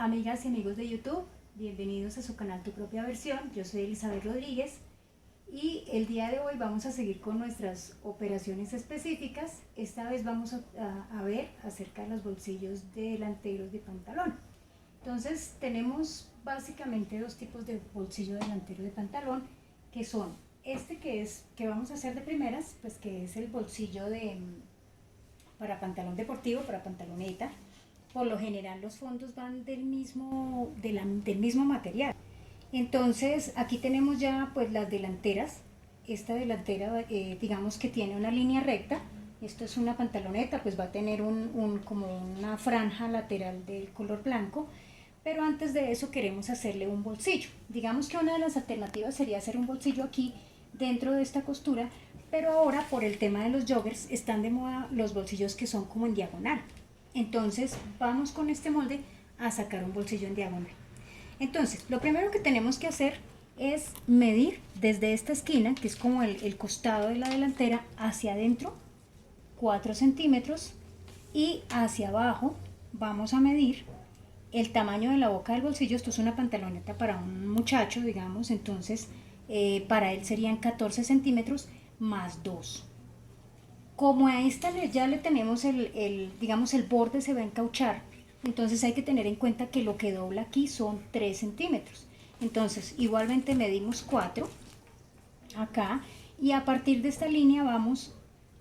Amigas y amigos de YouTube, bienvenidos a su canal Tu Propia Versión. Yo soy Elizabeth Rodríguez y el día de hoy vamos a seguir con nuestras operaciones específicas. Esta vez vamos a ver acerca de los bolsillos delanteros de pantalón. Entonces tenemos básicamente dos tipos de bolsillo delantero de pantalón, que son este que vamos a hacer de primeras, pues que es el bolsillo para pantalón deportivo, para pantaloneta. Por lo general los fondos van del mismo material. Entonces aquí tenemos ya pues las delanteras. Esta delantera digamos que tiene una línea recta. Esto es una pantaloneta, pues va a tener como una franja lateral del color blanco. Pero antes de eso queremos hacerle un bolsillo. Digamos que una de las alternativas sería hacer un bolsillo aquí dentro de esta costura, pero ahora por el tema de los joggers están de moda los bolsillos que son como en diagonal. Entonces vamos con este molde a sacar un bolsillo en diagonal. Entonces lo primero que tenemos que hacer es medir desde esta esquina, que es como el costado de la delantera, hacia adentro 4 centímetros, y hacia abajo vamos a medir el tamaño de la boca del bolsillo. Esto es una pantaloneta para un muchacho, digamos, entonces para él serían 14 centímetros más 2. Como a esta ya le tenemos digamos el borde se va a encauchar, entonces hay que tener en cuenta que lo que dobla aquí son 3 centímetros. Entonces igualmente medimos 4 acá, y a partir de esta línea vamos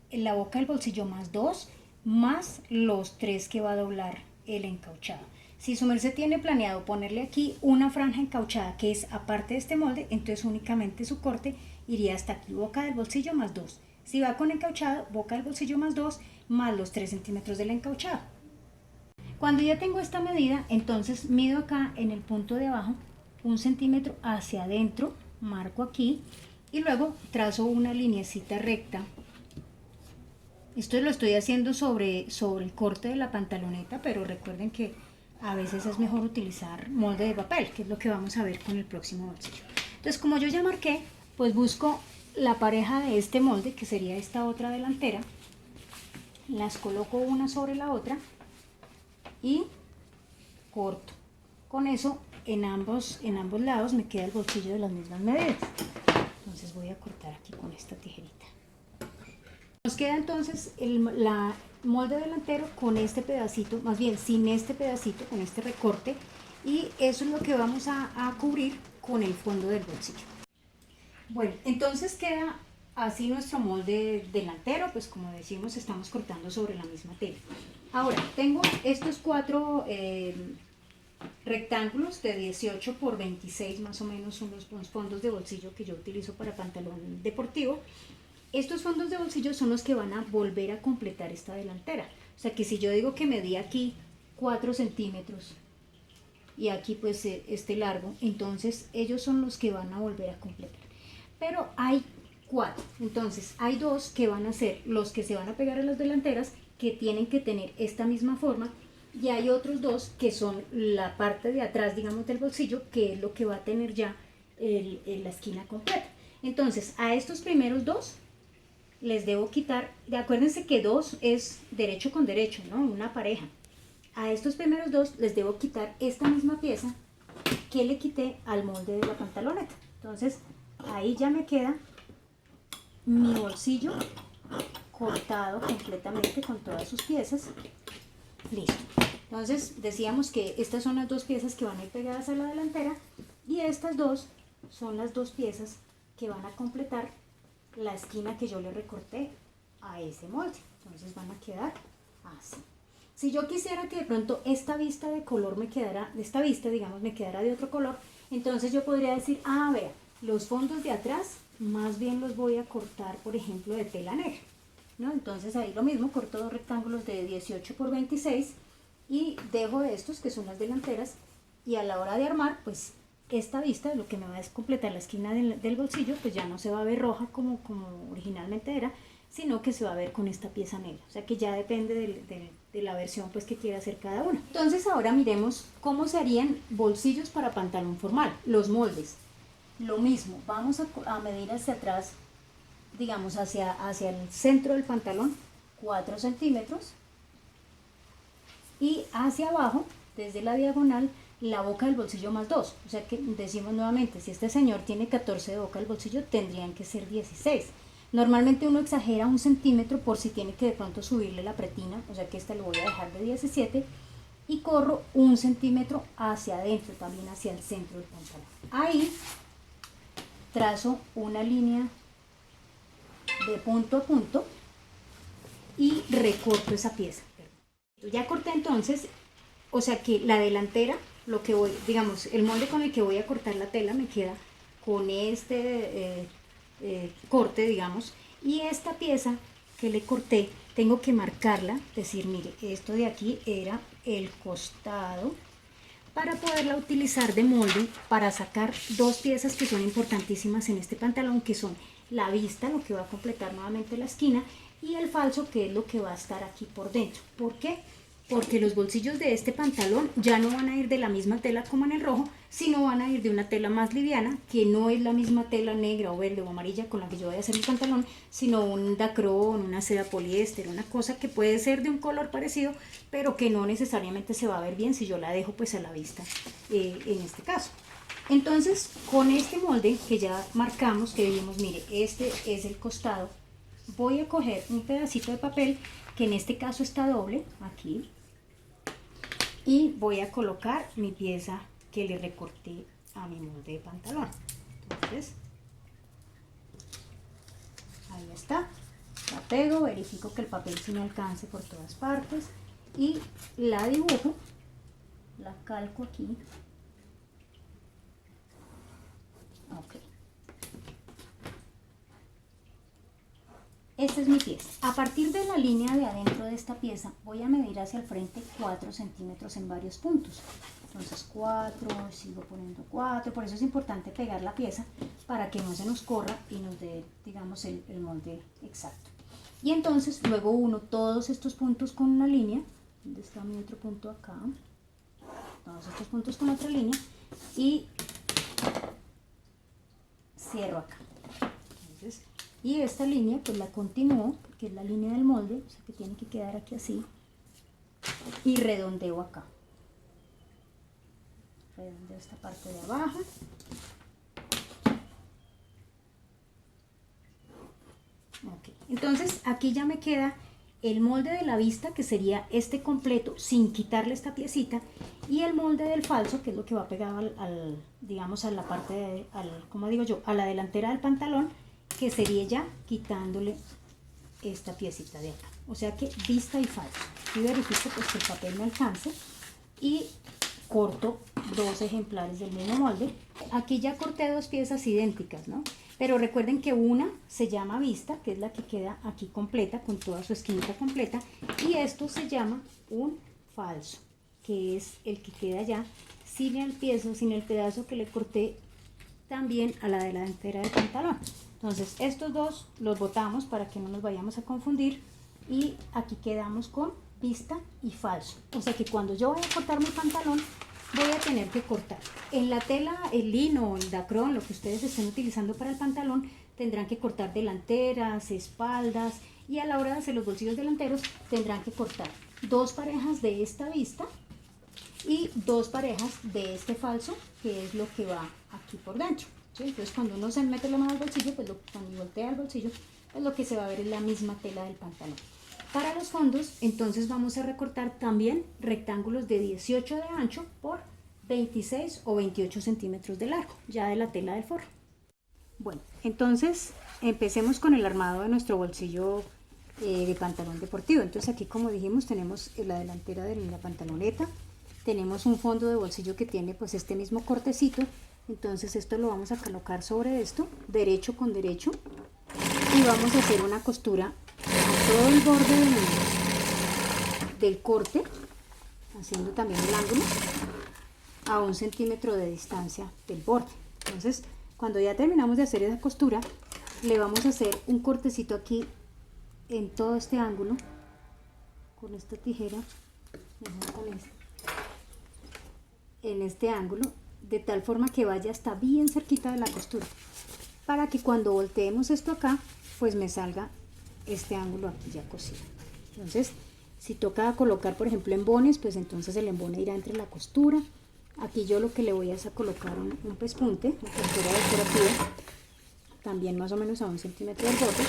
en la boca del bolsillo más 2 más los 3 que va a doblar el encauchado. Si su merced tiene planeado ponerle aquí una franja encauchada que es aparte de este molde, entonces únicamente su corte iría hasta aquí, boca del bolsillo más 2. Si va con encauchado, boca del bolsillo más 2 más los 3 centímetros del encauchado. Cuando ya tengo esta medida, entonces mido acá en el punto de abajo 1 centímetro hacia adentro, marco aquí y luego trazo una lineecita recta. Esto lo estoy haciendo sobre el corte de la pantaloneta, pero recuerden que a veces es mejor utilizar molde de papel, que es lo que vamos a ver con el próximo bolsillo. Entonces, como yo ya marqué, pues busco la pareja de este molde, que sería esta otra delantera, las coloco una sobre la otra y corto. Con eso en ambos lados me queda el bolsillo de las mismas medidas. Entonces voy a cortar aquí con esta tijerita. Nos queda entonces la molde delantero con este pedacito, más bien sin este pedacito, con este recorte, y eso es lo que vamos a cubrir con el fondo del bolsillo. Bueno, entonces queda así nuestro molde delantero, pues como decimos estamos cortando sobre la misma tela. Ahora tengo estos 4 rectángulos de 18 por 26 más o menos, son los fondos de bolsillo que yo utilizo para pantalón deportivo. Estos fondos de bolsillo son los que van a volver a completar esta delantera. O sea que si yo digo que medí aquí 4 centímetros y aquí pues este largo, entonces ellos son los que van a volver a completar. Pero hay 4, entonces hay 2 que van a ser los que se van a pegar a las delanteras, que tienen que tener esta misma forma, y hay otros 2 que son la parte de atrás, digamos, del bolsillo, que es lo que va a tener ya la esquina completa. Entonces a estos primeros 2 les debo quitar, acuérdense que 2 es derecho con derecho, ¿no? Una pareja. A estos primeros 2 les debo quitar esta misma pieza que le quité al molde de la pantaloneta. Entonces ahí ya me queda mi bolsillo cortado completamente con todas sus piezas. Listo. Entonces decíamos que estas son las 2 piezas que van a ir pegadas a la delantera, y estas 2 son las 2 piezas que van a completar la esquina que yo le recorté a ese molde. Entonces van a quedar así. Si yo quisiera que de pronto esta vista de color me quedara, esta vista digamos me quedara de otro color, entonces yo podría decir, vea, los fondos de atrás más bien los voy a cortar, por ejemplo, de tela negra, ¿no? Entonces ahí lo mismo, corto 2 rectángulos de 18 por 26 y dejo estos que son las delanteras, y a la hora de armar, pues esta vista, lo que me va a completar la esquina del bolsillo, pues ya no se va a ver roja como originalmente era, sino que se va a ver con esta pieza negra. O sea que ya depende de la versión pues que quiera hacer cada uno. Entonces ahora miremos cómo se harían bolsillos para pantalón formal. Los moldes, lo mismo, vamos a medir hacia atrás, digamos hacia el centro del pantalón 4 centímetros, y hacia abajo desde la diagonal la boca del bolsillo más 2, o sea que decimos nuevamente, si este señor tiene 14 de boca del bolsillo, tendrían que ser 16. Normalmente uno exagera 1 centímetro por si tiene que de pronto subirle la pretina, o sea que esta lo voy a dejar de 17 y corro 1 centímetro hacia adentro, también hacia el centro del pantalón. Ahí trazo una línea de punto a punto y recorto esa pieza. Ya corté entonces, o sea que la delantera, lo que voy, digamos, el molde con el que voy a cortar la tela me queda con este corte, digamos, y esta pieza que le corté tengo que marcarla, decir, mire, esto de aquí era el costado, para poderla utilizar de molde para sacar dos piezas que son importantísimas en este pantalón, que son la vista, lo que va a completar nuevamente la esquina, y el falso, que es lo que va a estar aquí por dentro. ¿Por qué? Porque los bolsillos de este pantalón ya no van a ir de la misma tela como en el rojo, sino van a ir de una tela más liviana, que no es la misma tela negra o verde o amarilla con la que yo voy a hacer el pantalón, sino un dacrón, una seda poliéster, una cosa que puede ser de un color parecido, pero que no necesariamente se va a ver bien si yo la dejo pues a la vista en este caso. Entonces, con este molde que ya marcamos, que dijimos, mire, este es el costado, voy a coger un pedacito de papel, que en este caso está doble, aquí, y voy a colocar mi pieza que le recorté a mi molde de pantalón. Entonces, ahí está, la pego, verifico que el papel sí me alcance por todas partes y la dibujo, la calco aquí. Ok. Esta es mi pieza. A partir de la línea de adentro de esta pieza voy a medir hacia el frente 4 centímetros en varios puntos. Entonces 4, sigo poniendo 4, por eso es importante pegar la pieza para que no se nos corra y nos dé, digamos, el molde exacto. Y entonces luego uno todos estos puntos con una línea. ¿Dónde está mi otro punto? Acá. Todos estos puntos con otra línea y cierro acá. Entonces, y esta línea pues la continúo, que es la línea del molde, o sea que tiene que quedar aquí así, y redondeo acá. Redondeo esta parte de abajo. Okay. Entonces aquí ya me queda el molde de la vista, que sería este completo sin quitarle esta piecita, y el molde del falso, que es lo que va pegado digamos a la parte de, como digo yo, a la delantera del pantalón, que sería ya quitándole esta piecita de acá. O sea que vista y falso. Y verifico pues que el papel me alcance y corto dos ejemplares del mismo molde. Aquí ya corté dos piezas idénticas, ¿no? Pero recuerden que una se llama vista, que es la que queda aquí completa, con toda su esquinita completa, y esto se llama un falso, que es el que queda ya sin el piezo, sin el pedazo que le corté también a la delantera del pantalón. Entonces estos dos los botamos para que no nos vayamos a confundir y aquí quedamos con vista y falso. O sea que cuando yo vaya a cortar mi pantalón voy a tener que cortar en la tela, el lino o el dacrón, lo que ustedes estén utilizando para el pantalón, tendrán que cortar delanteras, espaldas, y a la hora de hacer los bolsillos delanteros tendrán que cortar dos parejas de esta vista y dos parejas de este falso, que es lo que va aquí por dentro, ¿sí? Entonces cuando uno se mete la mano al bolsillo, pues cuando voltea el bolsillo, pues lo que se va a ver es la misma tela del pantalón. Para los fondos, entonces vamos a recortar también rectángulos de 18 de ancho por 26 o 28 centímetros de largo, ya de la tela del forro. Bueno, entonces empecemos con el armado de nuestro bolsillo de pantalón deportivo. Entonces aquí, como dijimos, tenemos la delantera de la pantaloneta, tenemos un fondo de bolsillo que tiene pues este mismo cortecito. Entonces esto lo vamos a colocar sobre esto, derecho con derecho, y vamos a hacer una costura a todo el borde del corte, haciendo también el ángulo a 1 centímetro de distancia del borde. Entonces cuando ya terminamos de hacer esa costura, le vamos a hacer un cortecito aquí en todo este ángulo con esta tijera, en este ángulo, de tal forma que vaya hasta bien cerquita de la costura, para que cuando volteemos esto acá pues me salga este ángulo aquí ya cosido. Entonces si toca colocar por ejemplo embones, pues entonces el embone irá entre la costura, Aquí yo lo que le voy a es a colocar un pespunte, una costura decorativa, también más o menos a 1 centímetro del borde.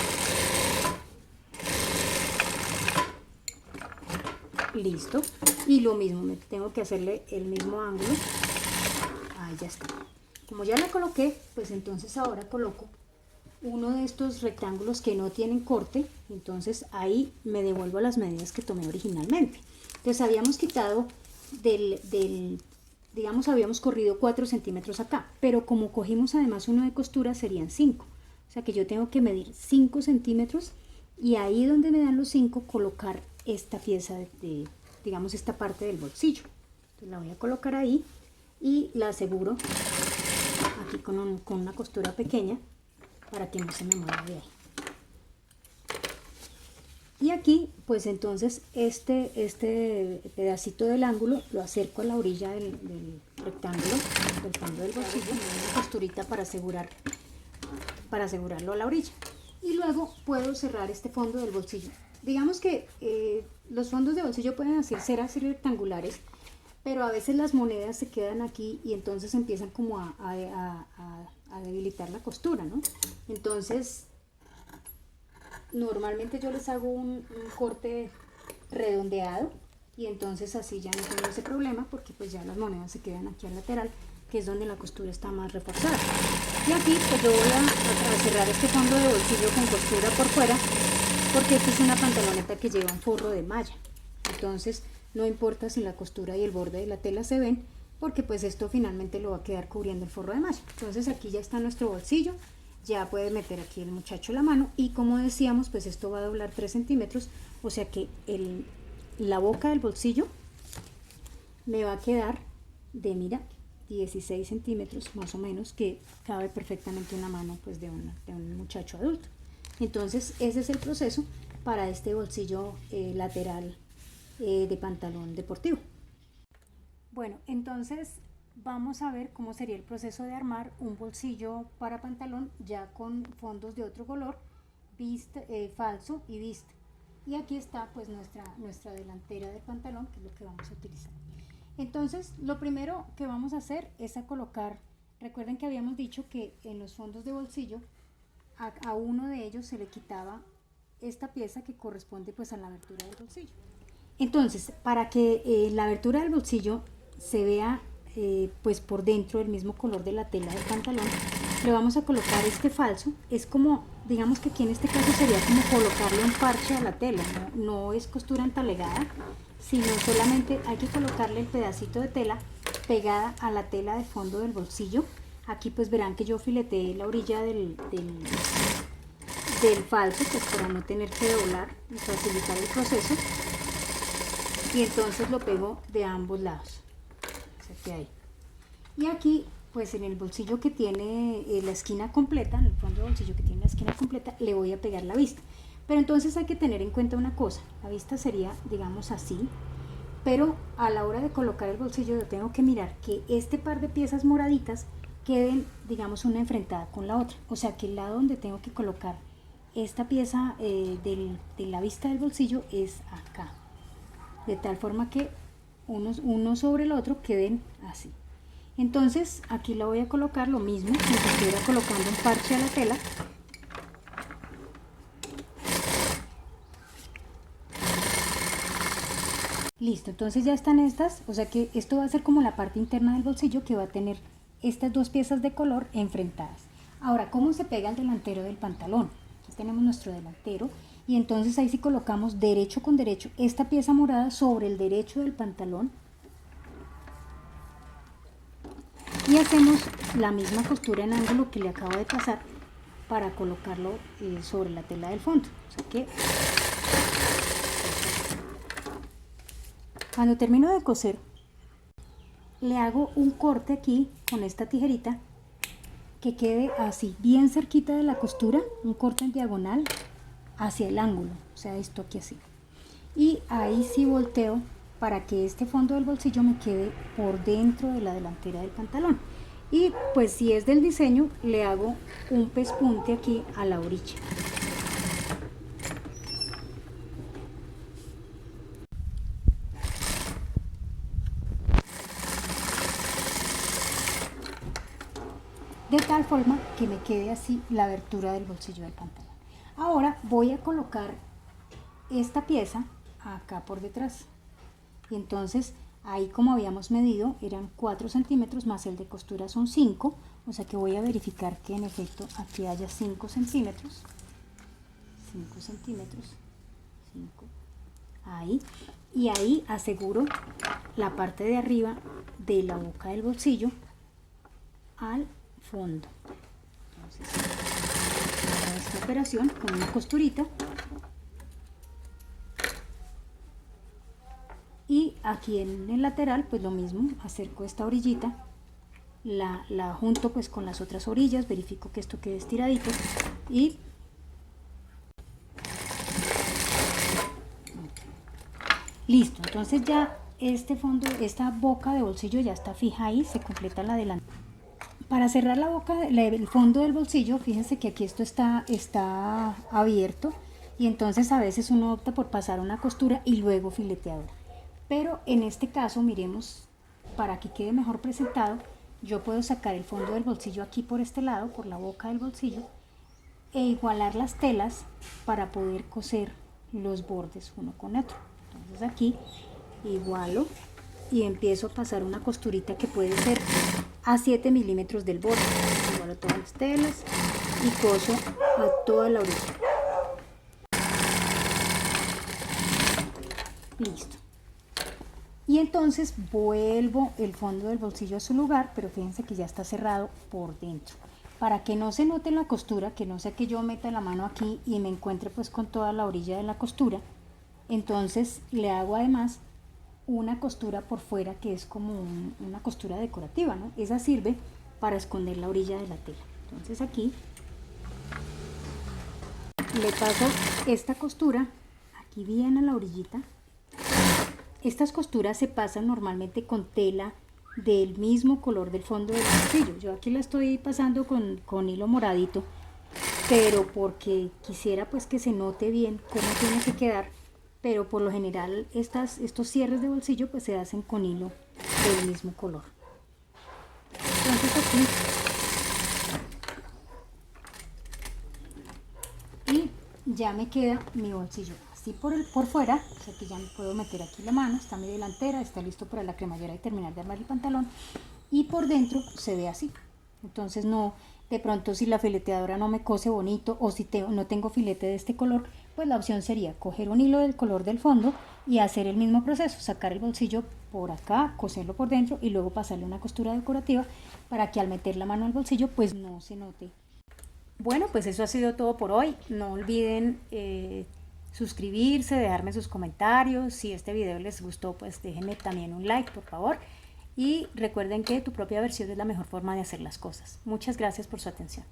Listo. Y lo mismo, me tengo que hacerle el mismo ángulo. Ahí ya está. Como ya la coloqué, pues entonces ahora coloco uno de estos rectángulos que no tienen corte. Entonces ahí me devuelvo las medidas que tomé originalmente. Entonces habíamos quitado digamos, habíamos corrido 4 centímetros acá, pero como cogimos además uno de costura serían 5. O sea que yo tengo que medir 5 centímetros y ahí donde me dan los 5 colocar esta pieza digamos, esta parte del bolsillo. Entonces la voy a colocar ahí y la aseguro aquí con una costura pequeña para que no se me mueva de ahí. Y aquí pues entonces este pedacito del ángulo lo acerco a la orilla del rectángulo, del fondo del bolsillo, una costurita para asegurarlo a la orilla. Y luego puedo cerrar este fondo del bolsillo. Digamos que los fondos de bolsillo pueden ser así rectangulares, pero a veces las monedas se quedan aquí y entonces empiezan como a debilitar la costura, ¿no? Entonces normalmente yo les hago un corte redondeado y entonces así ya no tengo ese problema porque pues ya las monedas se quedan aquí al lateral, que es donde la costura está más reforzada. Y aquí pues yo voy a cerrar este fondo de bolsillo con costura por fuera porque esta es una pantaloneta que lleva un forro de malla. Entonces no importa si la costura y el borde de la tela se ven porque pues esto finalmente lo va a quedar cubriendo el forro de malla. Entonces aquí ya está nuestro bolsillo. Ya puede meter aquí el muchacho la mano y como decíamos pues esto va a doblar 3 centímetros, o sea que la boca del bolsillo me va a quedar de, mira, 16 centímetros más o menos, que cabe perfectamente una mano pues de un muchacho adulto. Entonces ese es el proceso para este bolsillo lateral de pantalón deportivo. Bueno, entonces vamos a ver cómo sería el proceso de armar un bolsillo para pantalón ya con fondos de otro color, falso y vista. Y aquí está pues nuestra delantera del pantalón, que es lo que vamos a utilizar. Entonces lo primero que vamos a hacer es a colocar, recuerden que habíamos dicho que en los fondos de bolsillo a uno de ellos se le quitaba esta pieza que corresponde pues a la abertura del bolsillo. Entonces para que la abertura del bolsillo se vea pues por dentro del mismo color de la tela del pantalón, le vamos a colocar este falso. Es como, digamos que aquí en este caso sería como colocarle un parche a la tela, no es costura entalegada, sino solamente hay que colocarle el pedacito de tela pegada a la tela de fondo del bolsillo. Aquí pues verán que yo fileteé la orilla del falso, pues para no tener que doblar y facilitar el proceso, y entonces lo pego de ambos lados. Ahí. Y aquí pues en el bolsillo que tiene la esquina completa, en el fondo del bolsillo que tiene la esquina completa, le voy a pegar la vista. Pero entonces hay que tener en cuenta una cosa, la vista sería digamos así, pero a la hora de colocar el bolsillo yo tengo que mirar que este par de piezas moraditas queden digamos una enfrentada con la otra, o sea que el lado donde tengo que colocar esta pieza de la vista del bolsillo es acá, de tal forma que uno sobre el otro queden así. Entonces aquí la voy a colocar lo mismo como si estuviera colocando un parche a la tela. Listo, entonces ya están estas, o sea que esto va a ser como la parte interna del bolsillo que va a tener estas dos piezas de color enfrentadas. Ahora, ¿cómo se pega el delantero del pantalón? Aquí tenemos nuestro delantero. Y entonces ahí sí colocamos derecho con derecho esta pieza morada sobre el derecho del pantalón y hacemos la misma costura en ángulo que le acabo de pasar para colocarlo sobre la tela del fondo. O sea que cuando termino de coser le hago un corte aquí con esta tijerita que quede así bien cerquita de la costura, un corte en diagonal hacia el ángulo, o sea esto aquí así, y ahí sí volteo para que este fondo del bolsillo me quede por dentro de la delantera del pantalón. Y pues si es del diseño le hago un pespunte aquí a la orilla. de tal forma que me quede así la abertura del bolsillo del pantalón. Ahora voy a colocar esta pieza acá por detrás, y entonces ahí, como habíamos medido, eran 4 centímetros más el de costura son 5, o sea que voy a verificar que en efecto aquí haya 5 centímetros, 5 centímetros, 5, ahí, y ahí aseguro la parte de arriba de la boca del bolsillo al fondo. Entonces, hago esta operación con una costurita. Y aquí en el lateral pues lo mismo, acerco esta orillita, la junto pues con las otras orillas, verifico que esto quede estiradito y listo. Entonces ya este fondo, esta boca de bolsillo ya está fija ahí, se completa la delantera. Para cerrar la boca, el fondo del bolsillo, fíjense que aquí esto está abierto, y entonces a veces uno opta por pasar una costura y luego fileteadora. Pero en este caso, miremos, para que quede mejor presentado, yo puedo sacar el fondo del bolsillo aquí por este lado, por la boca del bolsillo, e igualar las telas para poder coser los bordes uno con otro. Entonces aquí igualo y empiezo a pasar una costurita que puede ser a 7 milímetros del borde. Igualo todas las telas y coso a toda la orilla. Listo. Y entonces vuelvo el fondo del bolsillo a su lugar, pero fíjense que ya está cerrado por dentro. Para que no se note la costura, que no sea que yo meta la mano aquí y me encuentre pues con toda la orilla de la costura, entonces le hago además una costura por fuera que es como una costura decorativa, ¿no? Esa sirve para esconder la orilla de la tela. Entonces aquí le paso esta costura aquí bien a la orillita. Estas costuras se pasan normalmente con tela del mismo color del fondo del bolsillo. Yo aquí la estoy pasando con hilo moradito, pero porque quisiera pues que se note bien cómo tiene que quedar, pero por lo general estos cierres de bolsillo pues se hacen con hilo del mismo color. Entonces aquí y ya me queda mi bolsillo así por fuera, o sea que ya me puedo meter aquí la mano, está mi delantera, está listo para la cremallera y terminar de armar el pantalón, y por dentro se ve así. Entonces no, de pronto si la fileteadora no me cose bonito o si no tengo filete de este color, pues la opción sería coger un hilo del color del fondo y hacer el mismo proceso, sacar el bolsillo por acá, coserlo por dentro y luego pasarle una costura decorativa para que al meter la mano al bolsillo pues no se note. Bueno, pues eso ha sido todo por hoy. No olviden suscribirse, dejarme sus comentarios. Si este video les gustó, pues déjenme también un like, por favor. Y recuerden que tu propia versión es la mejor forma de hacer las cosas. Muchas gracias por su atención.